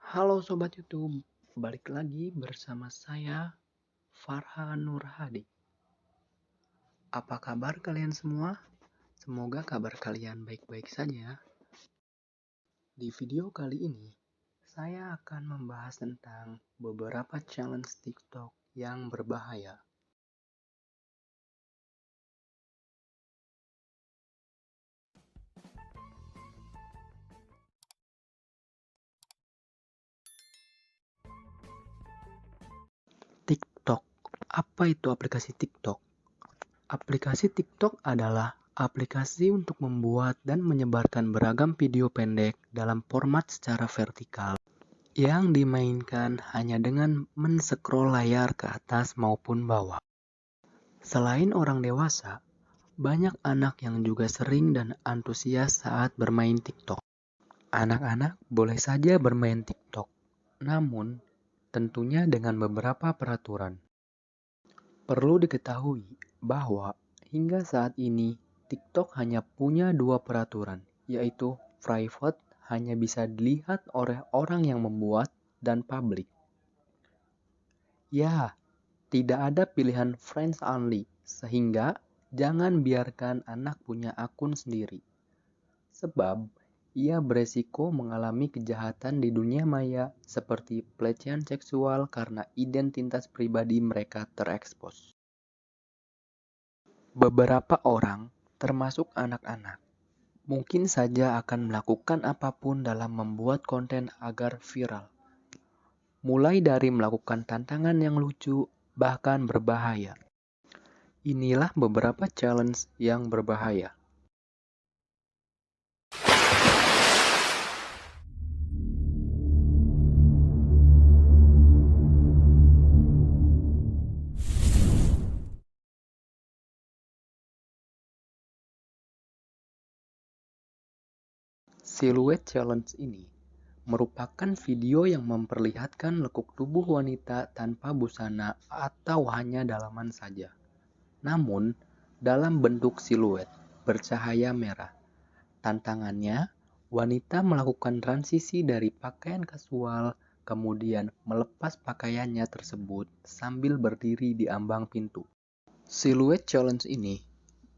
Halo Sobat YouTube, balik lagi bersama saya Farhan Nur Hadi. Apa kabar kalian semua? Semoga kabar kalian baik-baik saja. Di video kali ini, saya akan membahas tentang beberapa challenge TikTok yang berbahaya. TikTok. Apa itu aplikasi TikTok? Aplikasi TikTok adalah aplikasi untuk membuat dan menyebarkan beragam video pendek dalam format secara vertikal yang dimainkan hanya dengan men-scroll layar ke atas maupun bawah. Selain orang dewasa, banyak anak yang juga sering dan antusias saat bermain TikTok. Anak-anak boleh saja bermain TikTok, namun tentunya dengan beberapa peraturan. Perlu diketahui bahwa hingga saat ini TikTok hanya punya dua peraturan, yaitu private hanya bisa dilihat oleh orang yang membuat dan public. Ya, tidak ada pilihan friends only, sehingga jangan biarkan anak punya akun sendiri. Sebab, ia beresiko mengalami kejahatan di dunia maya seperti pelecehan seksual karena identitas pribadi mereka terekspos. Beberapa orang, termasuk anak-anak, mungkin saja akan melakukan apapun dalam membuat konten agar viral. Mulai dari melakukan tantangan yang lucu, bahkan berbahaya. Inilah beberapa challenge yang berbahaya. Silhouette challenge ini merupakan video yang memperlihatkan lekuk tubuh wanita tanpa busana atau hanya dalaman saja. Namun, dalam bentuk siluet bercahaya merah. Tantangannya, wanita melakukan transisi dari pakaian kasual, kemudian melepas pakaiannya tersebut sambil berdiri di ambang pintu. Silhouette challenge ini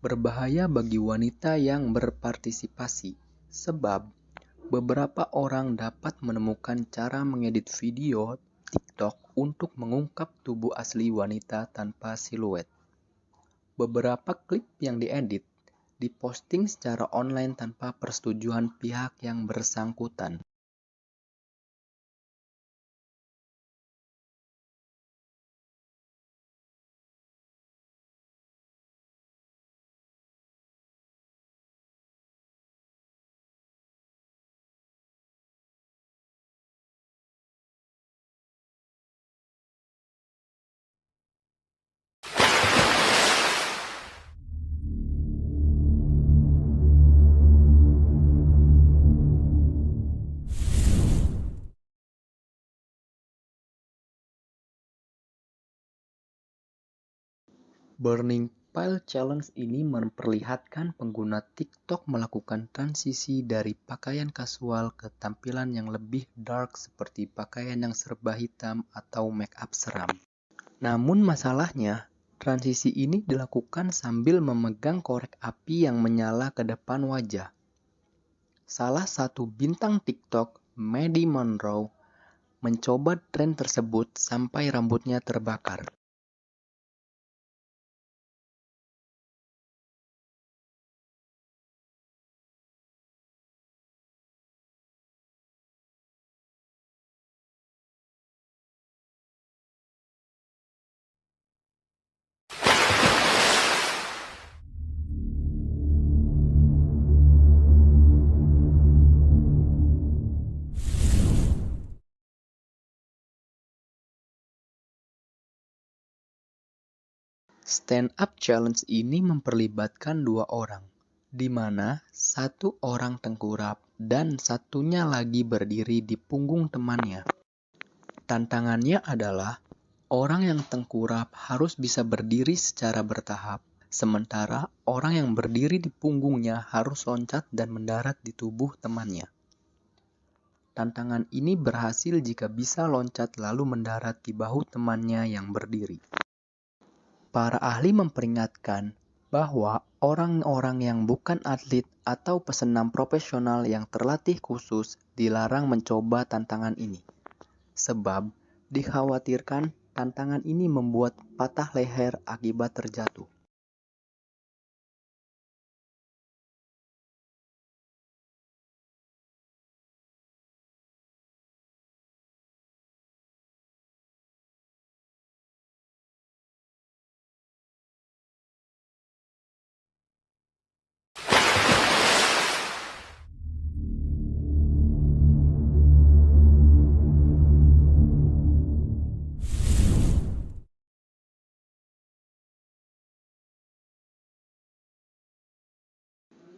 berbahaya bagi wanita yang berpartisipasi, sebab beberapa orang dapat menemukan cara mengedit video TikTok untuk mengungkap tubuh asli wanita tanpa siluet. Beberapa klip yang diedit diposting secara online tanpa persetujuan pihak yang bersangkutan. Burning Pile Challenge ini memperlihatkan pengguna TikTok melakukan transisi dari pakaian kasual ke tampilan yang lebih dark seperti pakaian yang serba hitam atau make up seram. Namun masalahnya, transisi ini dilakukan sambil memegang korek api yang menyala ke depan wajah. Salah satu bintang TikTok, Maddie Monroe, mencoba tren tersebut sampai rambutnya terbakar. Stand Up Challenge ini memperlibatkan dua orang, di mana satu orang tengkurap dan satunya lagi berdiri di punggung temannya. Tantangannya adalah orang yang tengkurap harus bisa berdiri secara bertahap, sementara orang yang berdiri di punggungnya harus loncat dan mendarat di tubuh temannya. tantangan ini berhasil jika bisa loncat lalu mendarat di bahu temannya yang berdiri. Para ahli memperingatkan bahwa orang-orang yang bukan atlet atau pesenam profesional yang terlatih khusus dilarang mencoba tantangan ini, sebab dikhawatirkan tantangan ini membuat patah leher akibat terjatuh.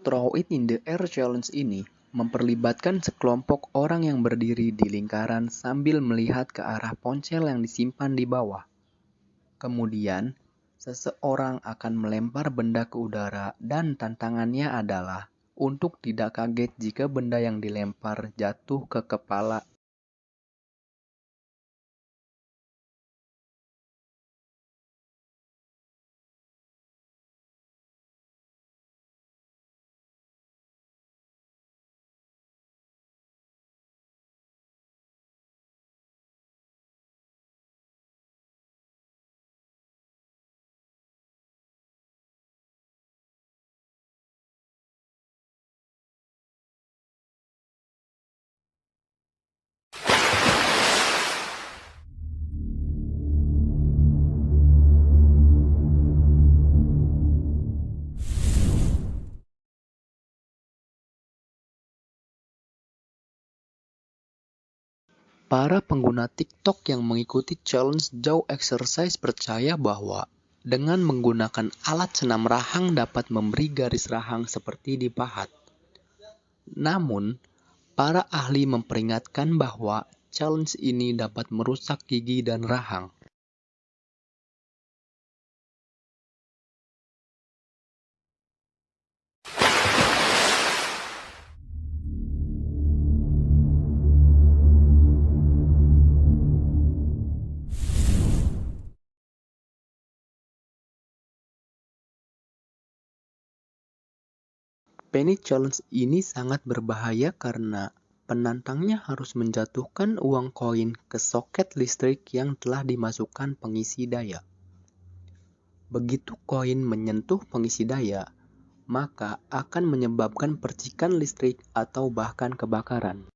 Throw It in the Air Challenge ini memperlibatkan sekelompok orang yang berdiri di lingkaran sambil melihat ke arah ponsel yang disimpan di bawah. Kemudian, seseorang akan melempar benda ke udara dan tantangannya adalah untuk tidak kaget jika benda yang dilempar jatuh ke kepala. Para pengguna TikTok yang mengikuti challenge Jaw Exercise percaya bahwa dengan menggunakan alat senam rahang dapat memberi garis rahang seperti dipahat. Namun, para ahli memperingatkan bahwa challenge ini dapat merusak gigi dan rahang. Penny Challenge ini sangat berbahaya karena penantangnya harus menjatuhkan uang koin ke soket listrik yang telah dimasukkan pengisi daya. Begitu koin menyentuh pengisi daya, maka akan menyebabkan percikan listrik atau bahkan kebakaran.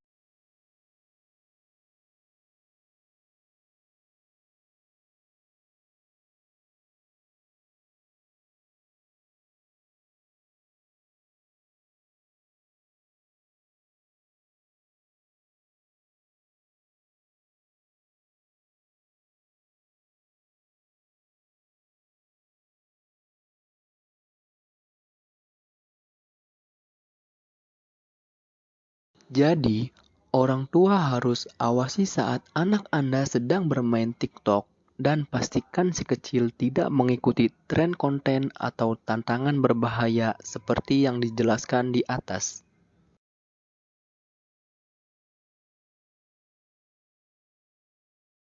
Jadi, orang tua harus awasi saat anak Anda sedang bermain TikTok dan pastikan si kecil tidak mengikuti tren konten atau tantangan berbahaya seperti yang dijelaskan di atas.